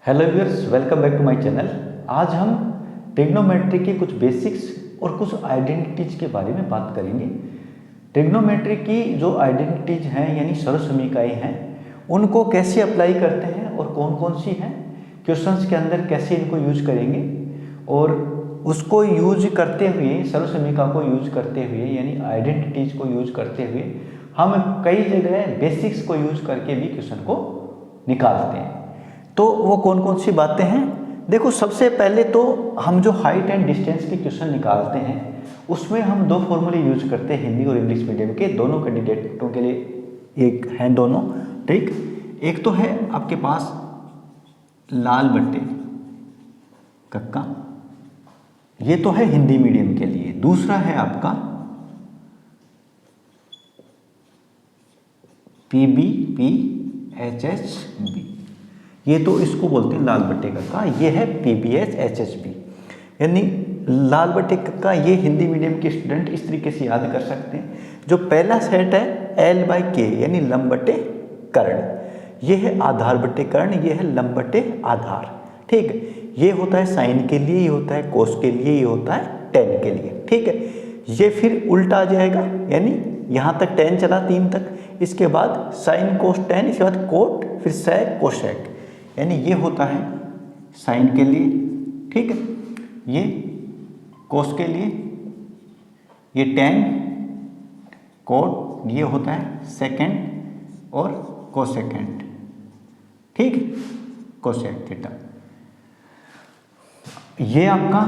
Hello viewers, welcome back to my channel. आज हम trigonometry के कुछ बेसिक्स और कुछ आइडेंटिटीज के बारे में बात करेंगे। ट्रिग्नोमेट्री की जो आइडेंटिटीज हैं यानी सर्वसमीकाएं हैं, उनको कैसे अप्लाई करते हैं और कौन कौन सी हैं, क्वेश्चंस के अंदर कैसे इनको यूज करेंगे और उसको यूज करते हुए, सर्वसमीका को यूज करते हुए यानी आइडेंटिटीज को यूज करते हुए हम कई जगह बेसिक्स को यूज करके भी क्वेश्चन को निकालते हैं। तो वो कौन कौन सी बातें हैं, देखो सबसे पहले तो हम जो हाइट एंड डिस्टेंस के क्वेश्चन निकालते हैं उसमें हम दो फॉर्मूले यूज करते हैं, हिंदी और इंग्लिश मीडियम के दोनों कैंडिडेटों के लिए एक हैं दोनों, ठीक। एक तो है आपके पास लाल बट्टे कक्का, ये तो है हिंदी मीडियम के लिए। दूसरा है आपका PBPHHB, ये तो इसको बोलते हैं लाल बट्टे का, ये है PBHHB यानी लाल बट्टे का। ये हिंदी मीडियम के स्टूडेंट इस तरीके से याद कर सकते हैं। जो पहला सेट है L/K यानी लंब बट्टे कर्ण, ये है आधार बट्टे कर्ण, ये है लंब बट्टे आधार, ठीक है। ये होता है साइन के लिए, ये होता है कोस के लिए, ये होता है टेन के लिए, ठीक है। ये फिर उल्टा आ जाएगा यानी यहाँ तक टेन चला 3 तक, इसके बाद साइन कोस टेन, इसके बाद कोट, फिर सेक कोसेक, यानी ये होता है साइन के लिए, ठीक है। ये कोस के लिए, ये टेन कोट, ये होता है सेकेंड और कोसेकेंड, ठीक है, कोसेक थीटा। ये आपका,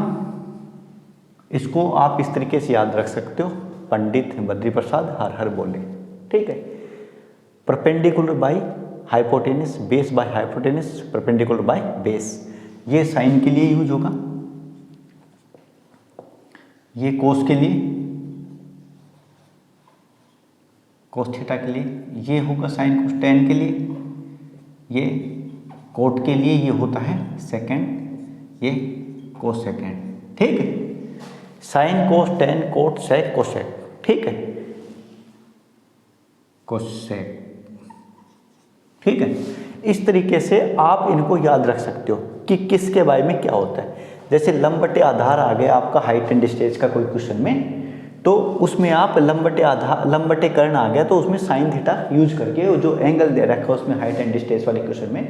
इसको आप इस तरीके से याद रख सकते हो, पंडित बद्री प्रसाद हर हर बोले, ठीक है। Perpendicular by hypotenuse, base by hypotenuse, perpendicular by base, ये साइन के लिए यूज होगा। ये कोस के लिए, कोस थीटा के लिए, ये होगा साइन कोस टेन के लिए, ये कोट के लिए, ये होता है सेकेंड, ये कोस सेकेंड, ठीक है। Sine cos tan cot sec cosec, ठीक है, कोसेक, ठीक है। इस तरीके से आप इनको याद रख सकते हो कि किसके बारे में क्या होता है। जैसे लंब बटे आधार आ गया आपका हाइट एंड डिस्टेंस का कोई क्वेश्चन में, तो उसमें आप लंब बटे आधार, लंब बटे कर्ण आ गया तो उसमें साइन थीटा यूज करके जो एंगल दे रखा है उसमें हाइट एंड डिस्टेंस वाले क्वेश्चन में,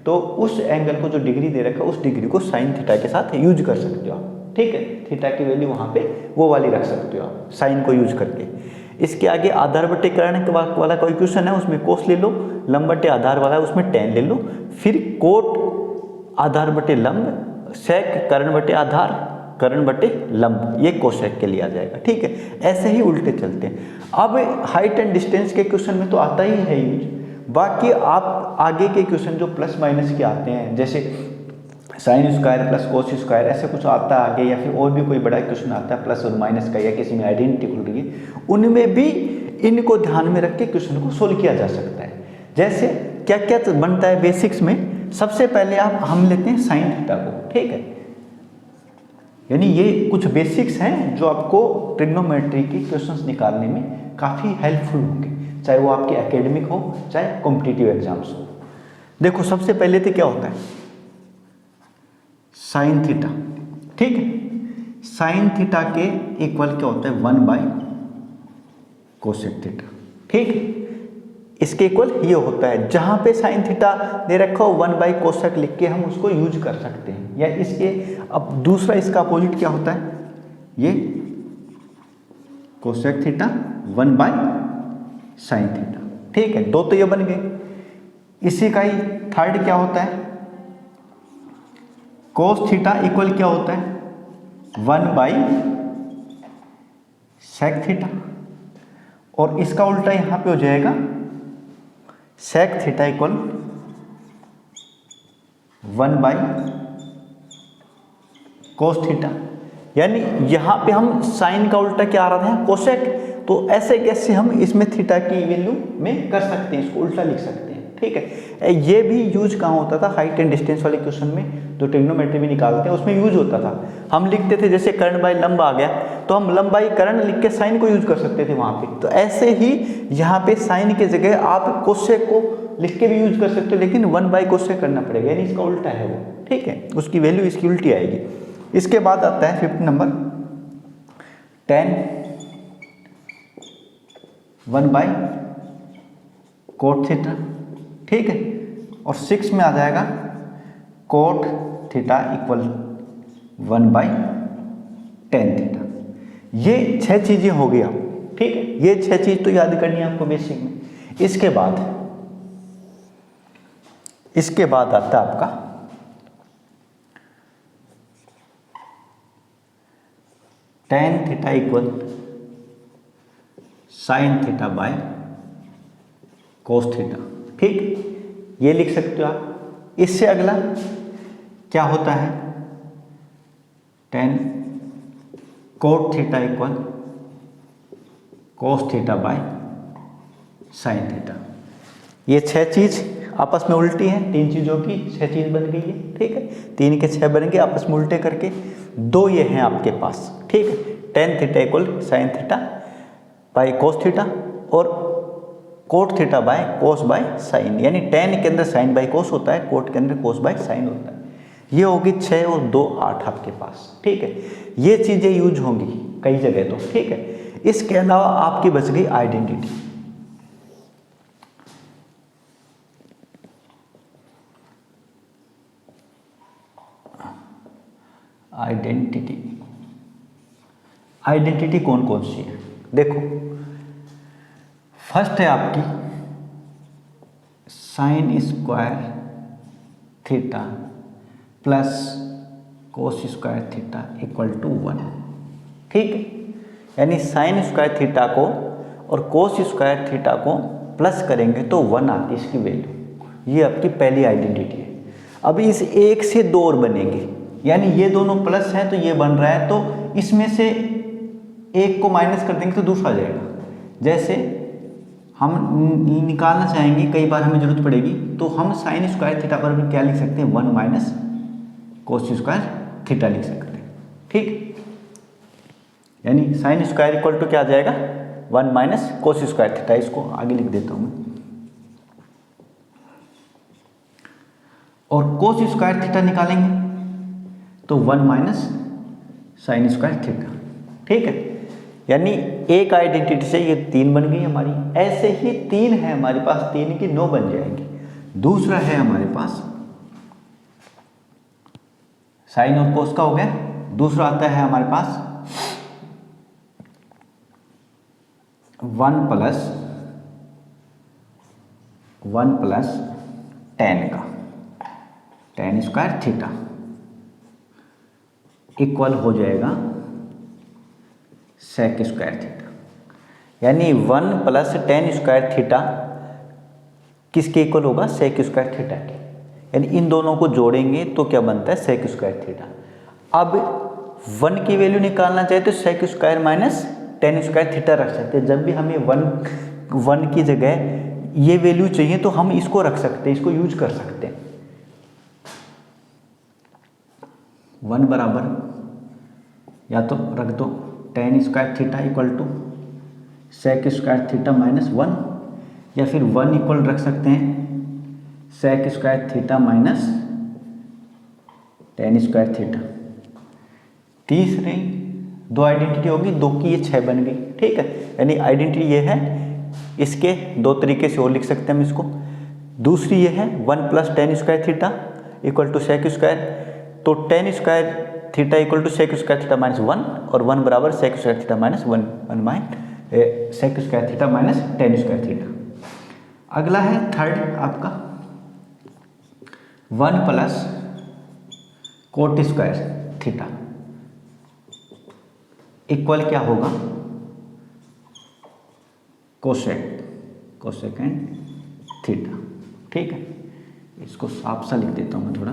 तो उस एंगल को जो डिग्री दे रखा है उस डिग्री को साइन थीटा के साथ यूज कर सकते हो आप, ठीक है। थीटा की वैल्यू वहाँ पे वो वाली रख सकते हो आप साइन को यूज करके। इसके आगे आधार बटे कर्ण वाला कोई क्वेश्चन है उसमें कोस ले लो, लंब बटे आधार वाला है उसमें टेन ले लो, फिर कोट आधार बटे लंब, सेक कर्ण बटे आधार, कर्ण बटे लंब, ये कोसेक के लिए आ जाएगा, ठीक है। ऐसे ही उल्टे चलते हैं। अब हाइट एंड डिस्टेंस के क्वेश्चन में तो आता ही है यूज, बाकी आप आगे के क्वेश्चन जो प्लस माइनस के आते हैं, जैसे sine square plus cos square, ऐसे कुछ आता है आगे, या फिर और भी कोई बड़ा क्वेश्चन आता है प्लस और माइनस का, या किसी में आइडेंटिटी खुल रही है, उनमें भी इनको ध्यान में रख के क्वेश्चन को सोल्व किया जा सकता है। जैसे क्या क्या बनता है बेसिक्स में, सबसे पहले हम लेते हैं साइन थीटा को, ठीक है। यानी ये कुछ बेसिक्स हैं जो आपको ट्रिग्नोमेट्री के क्वेश्चंस निकालने में काफ़ी हेल्पफुल होंगे, चाहे वो आपके एकेडमिक हो चाहे कॉम्पिटिटिव एग्जाम्स हो। देखो सबसे पहले तो क्या होता है साइन थीटा, ठीक है। साइन थीटा के इक्वल क्या होता है 1/कोसेक थीटा, ठीक है। इसके इक्वल ये होता है, जहां पे साइन थीटा दे रखा हो 1/कोसेक लिख के हम उसको यूज कर सकते हैं, या इसके अब दूसरा इसका अपोजिट क्या होता है, ये कोसेक थीटा 1/साइन थीटा, ठीक है। दो तो ये बन गए। इसी का ही थर्ड क्या होता है, कोस थीटा इक्वल क्या होता है 1/सेक थीटा, और इसका उल्टा यहां पे हो जाएगा सेक थीटा इक्वल 1/कोस थीटा। यानी यहां पे हम साइन का उल्टा क्या आ रहा था कोसेक, तो ऐसे कैसे हम इसमें थीटा की वैल्यू में कर सकते हैं, इसको उल्टा लिख सकते हैं, ठीक है। ये भी यूज कहाँ होता था, हाइट एंड डिस्टेंस वाले क्वेश्चन में जो ट्रिग्नोमेट्री में निकालते हैं उसमें यूज होता था। हम लिखते थे जैसे कर्ण बाई लंब आ गया तो हम लंब बाई कर्ण लिख के साइन को यूज कर सकते थे वहाँ पे। तो ऐसे ही यहाँ पे साइन की जगह आप कोसेक को लिख के भी यूज कर सकते हो, लेकिन 1 बाई कोसेक करना पड़ेगा, यानी इसका उल्टा है वो, ठीक है, उसकी वैल्यू इसकी उल्टी आएगी। इसके बाद आता है 5 number tan 1 by cot theta, ठीक है, और 6 में आ जाएगा cot theta equal 1 by tan theta. ये 6 चीजें हो गई आप, ठीक है, ये 6 चीज तो याद करनी है आपको बेसिक में। इसके बाद आता है आपका tan theta equal sine theta by cos theta, ठीक, ये लिख सकते हो आप। इससे अगला क्या होता है, tan cot theta equal cos theta by sine theta. ये 6 चीज आपस में उल्टी हैं, 3 चीजों की 6 चीज बन गई है, ठीक है, 3 के 6 बन गए आपस में उल्टे करके। 2 ये हैं आपके पास, ठीक है, tan theta equal sine theta by cos theta और cot theta by cos by sine, यानी tan के अंदर साइन बाय कोस होता है, कोट के अंदर कोस बाय साइन होता है। ये होगी 6 और 2 8 आपके पास, ठीक है, ये चीजें यूज होंगी कई जगह तो, ठीक है। इसके अलावा आपकी बच गई आइडेंटिटी। आइडेंटिटी कौन कौन सी है, देखो, फर्स्ट है आपकी sine square theta plus cos square theta equal to 1, ठीक है, यानी साइन स्क्वायर थीटा को और कोस स्क्वायर थीटा को प्लस करेंगे तो 1 आती है इसकी वैल्यू। ये आपकी पहली आइडेंटिटी है। अब इस एक से 2 और बनेंगे, यानी ये दोनों प्लस है तो ये बन रहा है, तो इसमें से एक को माइनस कर देंगे तो दूसरा आ जाएगा। जैसे हम निकालना चाहेंगे, कई बार हमें जरूरत पड़ेगी, तो हम साइन स्क्वायर थीटा पर भी क्या लिख सकते हैं, 1 माइनस कोस स्क्वायर थीटा लिख सकते हैं, ठीक, यानी साइन स्क्वायर इक्वल टू क्या आ जाएगा, 1 माइनस कोस स्क्वायर थीटा। इसको आगे लिख देता हूं मैं, और कोस स्क्वायर थीटा निकालेंगे तो 1 माइनस साइन स्क्वायर थीटा, ठीक है, यानी एक आइडेंटिटी से ये 3 बन गई हमारी। ऐसे ही 3 है हमारे पास, 3 की 9 बन जाएंगी। दूसरा है हमारे पास साइन और कोस का हो गया। दूसरा आता है हमारे पास 1 प्लस tan का, tan स्क्वायर थीटा इक्वल हो जाएगा सेक स्क्वायर थीटा, यानी 1 प्लस tan स्क्वायर थीटा किसके इक्वल होगा, सेक स्क्वायर थीटा के, यानी इन दोनों को जोड़ेंगे तो क्या बनता है, सेक स्क्वायर थीटा। अब 1 की वैल्यू निकालना चाहे तो sec square minus tan square theta रख सकते हैं। जब भी हमें 1 की जगह ये वैल्यू चाहिए तो हम इसको रख सकते हैं, इसको यूज कर सकते हैं। 1 बराबर या तो रख दो tan square theta equal to sec square theta minus 1, या फिर 1 इक्वल रख सकते हैं sec square theta minus tan square theta. तीसरी 2 आइडेंटिटी होगी, 2 की ये 6 बन गई, ठीक है, यानी आइडेंटिटी ये है। इसके 2 तरीके से और लिख सकते हैं हम इसको। दूसरी ये है 1 plus tan square theta equal to sec square, तो tan square theta equal to sec square theta minus 1 और 1 बराबर sec square theta minus 1 minus sec square theta minus tan square theta. अगला है थर्ड आपका 1 plus cot square theta equal क्या होगा, cosecant theta, ठीक है। इसको साफ सा लिख देता हूं मैं थोड़ा,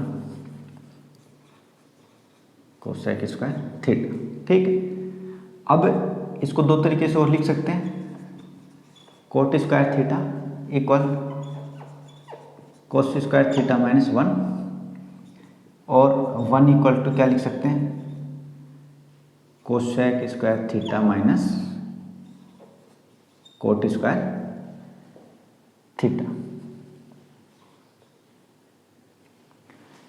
कोसेक स्क्वायर थीटा, ठीक है। अब इसको 2 तरीके से और लिख सकते हैं, कोट स्क्वायर थीटा इक्वल कोस स्क्वायर थीटा माइनस 1 और 1 इक्वल टू क्या लिख सकते हैं, cosec square theta minus cot square theta.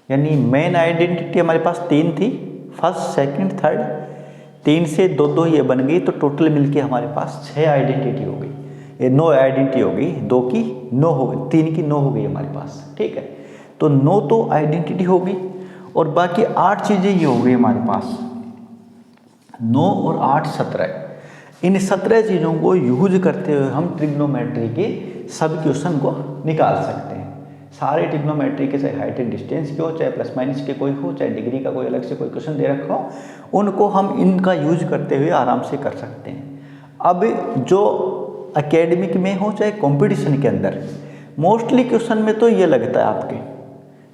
यानी मेन आइडेंटिटी हमारे पास 3 थी, फर्स्ट सेकंड थर्ड, 3 से 2 2 ये बन गई, तो टोटल मिलके हमारे पास 6 आइडेंटिटी हो गई, ये 9 आइडेंटिटी हो गई, 2 की 9 हो गई, 3 की 9 हो गई हमारे पास। ठीक है, तो 9 तो आइडेंटिटी हो गई और बाकी 8 चीज़ें ये हो गई हमारे पास, 9 और 8 17। इन 17 चीज़ों को यूज करते हुए हम ट्रिग्नोमेट्री के सब क्वेश्चन को निकाल सकते हैं। सारे ट्रिग्नोमेट्री के, चाहे हाइट एंड डिस्टेंस के हो, चाहे प्लस माइनस के कोई हो, चाहे डिग्री का कोई अलग से कोई क्वेश्चन दे रखा हो, उनको हम इनका यूज करते हुए आराम से कर सकते हैं। अब जो एकेडमिक में हो चाहे कंपटीशन के अंदर, मोस्टली क्वेश्चन में तो ये लगता है आपके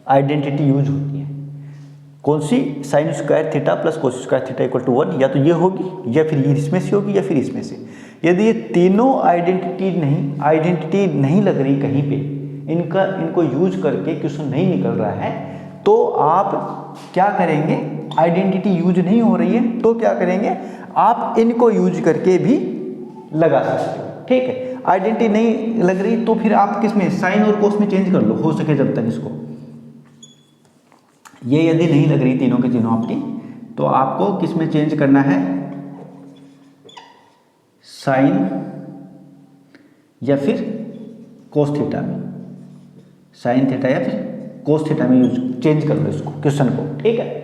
आइडेंटिटी यूज होती है, कौन सी, sine square theta plus cos square theta equal to 1, या तो ये होगी या फिर इसमें से होगी या फिर इसमें से। यदि ये तीनों आइडेंटिटी नहीं लग रही कहीं पे, इनको यूज करके क्वेश्चन नहीं निकल रहा है, तो आप क्या करेंगे, आइडेंटिटी यूज नहीं हो रही है तो क्या करेंगे, आप इनको यूज करके भी लगा सकते हो। ठीक है, आइडेंटिटी नहीं लग रही तो फिर आप किसमें, साइन और कोस में चेंज कर लो, हो सके जब तक इसको। ये यदि नहीं लग रही तीनों के तीनों आपकी, तो आपको किस में चेंज करना है, साइन या फिर कोस थीटा में, साइन थीटा या फिर कोस थीटा में यूज चेंज कर लो इसको, क्वेश्चन को। ठीक है,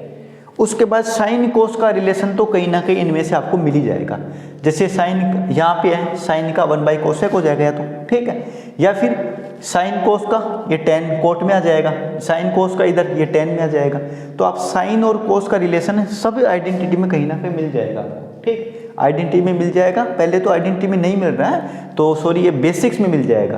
उसके बाद साइन कोस का रिलेशन तो कहीं ना कहीं इनमें से आपको मिल ही जाएगा। जैसे साइन यहाँ पे है, साइन का 1 बाई कोसेक हो जाएगा या तो, ठीक है, या फिर साइन कोस का ये टेन कोट में आ जाएगा, साइन कोस का इधर ये टेन में आ जाएगा। तो आप साइन और कोस का रिलेशन सब आइडेंटिटी में कहीं ना कहीं मिल जाएगा। ठीक, आइडेंटिटी में मिल जाएगा, पहले तो आइडेंटिटी में नहीं मिल रहा है तो सॉरी ये बेसिक्स में मिल जाएगा।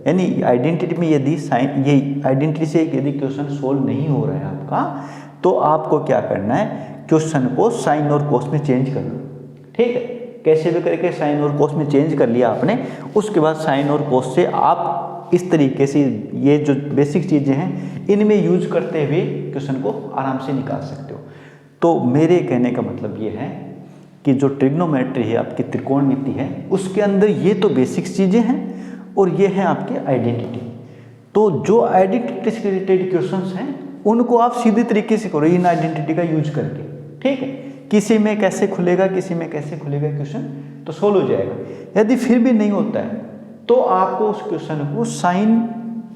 यानी आइडेंटिटी में यदि साइन, ये आइडेंटिटी से यदि क्वेश्चन सोल्व नहीं हो रहा है आपका, तो आपको क्या करना है, क्वेश्चन को साइन और कोस में चेंज करना। ठीक है, कैसे भी करके साइन और कोस में चेंज कर लिया आपने, उसके बाद साइन और कोस से आप इस तरीके से ये जो बेसिक चीज़ें हैं इनमें यूज करते हुए क्वेश्चन को आराम से निकाल सकते हो। तो मेरे कहने का मतलब ये है कि जो ट्रिग्नोमेट्री है, आपकी त्रिकोणमिति है, उसके अंदर ये तो बेसिक्स चीज़ें हैं और ये है आपके आइडेंटिटी। तो जो आइडेंटिटी से रिलेटेड क्वेश्चंस हैं उनको आप सीधे तरीके से करो इन आइडेंटिटी का यूज करके। ठीक है, किसी में कैसे खुलेगा, किसी में कैसे खुलेगा क्वेश्चन, तो सोल्व हो जाएगा। यदि फिर भी नहीं होता है तो आपको उस क्वेश्चन को साइन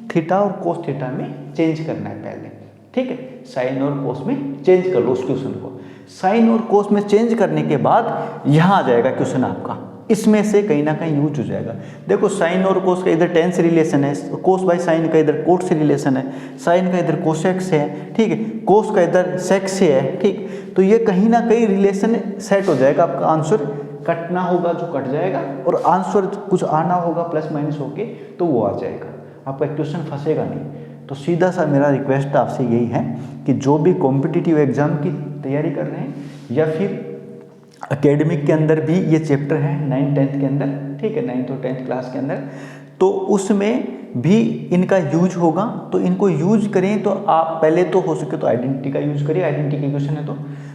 थीटा और कोस थीटा में चेंज करना है पहले। ठीक है, साइन और कोस में चेंज कर लो उस क्वेश्चन को। साइन और कोस में चेंज करने के बाद यहाँ आ जाएगा क्वेश्चन आपका, इसमें से कहीं ना कहीं यूज हो जाएगा। देखो साइन और कोस का इधर टेन से रिलेशन है, कोस बाय साइन का इधर कोट से रिलेशन है, साइन का इधर कोसेक से है, ठीक है, कोस का इधर सेक से है। ठीक, तो ये कहीं ना कहीं रिलेशन सेट हो जाएगा, आपका आंसर कटना होगा जो कट जाएगा और आंसर कुछ आना होगा प्लस माइनस होके तो वो आ जाएगा, आपका क्वेश्चन फंसेगा नहीं। तो सीधा सा मेरा रिक्वेस्ट आपसे यही है कि जो भी कॉम्पिटिटिव एग्जाम की तैयारी कर रहे हैं या फिर एकेडमिक के अंदर भी ये चैप्टर है 9th 10th के अंदर, ठीक है, 9th और 10th क्लास के अंदर, तो उसमें भी इनका यूज होगा। तो इनको यूज करें तो आप पहले तो हो सके तो आइडेंटिटी का यूज करिए, आइडेंटिटी की क्वेश्चन है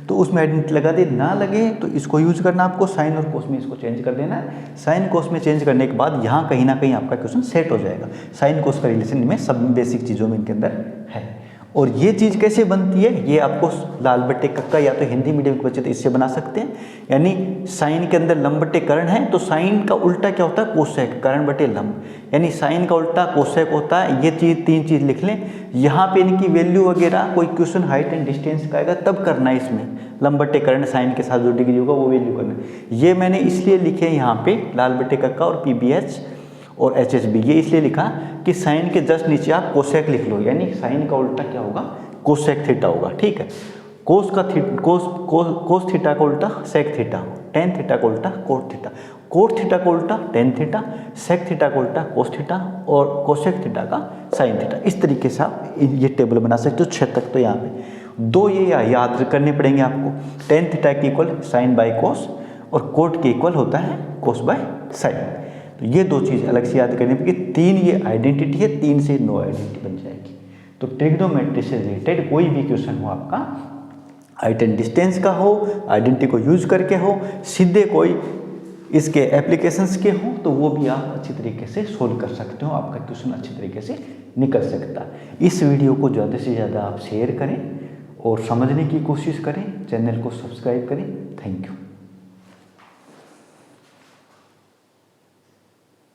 तो उसमें आइडेंटिटी लगा दे, ना लगे तो इसको यूज करना आपको, साइन और कोस में इसको चेंज कर देना है। साइन कोस में चेंज करने के बाद यहाँ कहीं ना कहीं आपका क्वेश्चन सेट हो जाएगा। साइन कोस का रिलेशन में सब बेसिक चीज़ों में इनके अंदर है। और ये चीज़ कैसे बनती है, ये आपको लाल बट्टे कक्का या तो हिंदी मीडियम के बच्चे तो इससे बना सकते हैं। यानी साइन के अंदर लंब बट्टे कर्ण है, तो साइन का उल्टा क्या होता है, कोसेक, कर्ण बट्टे लंब, यानी साइन का उल्टा कोसेक होता है। ये चीज़ 3 चीज़ लिख लें। यहाँ पे इनकी वैल्यू वगैरह कोई क्वेश्चन हाइट एंड डिस्टेंस का आएगा तब करना है, इसमें लंब बट्टे कर्ण साइन के साथ जो डिग्री होगा वो वैल्यू करना है। ये मैंने इसलिए लिखे यहाँ पे लाल बट्टे कक्का और PBH और HSB, ये इसलिए लिखा कि साइन के जस्ट नीचे आप कोसेक लिख लो, यानी साइन का उल्टा क्या होगा, कोसेक थीटा होगा। ठीक है, कोस थीटा का उल्टा सेक थीटा, टेन थीटा का उल्टा कोट थीटा, कोट थीटा का उल्टा टेन थीटा, सेक थीटा का उल्टा कोस थीटा और कोसेक थीटा का साइन थीटा। इस तरीके से आप ये टेबल बना सकते हो 6 तक। तो यहाँ पे 2 ये याद करने पड़ेंगे आपको, टेन थीटा के इक्वल साइन बाई कोस और कोट के इक्वल होता है कोस बाय साइन। तो ये दो चीज़ अलग से याद करनी कि 3 ये आइडेंटिटी है, 3 से नो आइडेंटिटी बन जाएगी। तो ट्रिग्नोमेट्री से रिलेटेड कोई भी क्वेश्चन हो आपका, हाइट एंड डिस्टेंस का हो, आइडेंटिटी को यूज करके हो, सीधे कोई इसके एप्लीकेशंस के हो, तो वो भी आप अच्छी तरीके से सोल्व कर सकते हो, आपका क्वेश्चन अच्छी तरीके से निकल सकता है। इस वीडियो को ज़्यादा से ज़्यादा आप शेयर करें और समझने की कोशिश करें, चैनल को सब्सक्राइब करें। Thank you.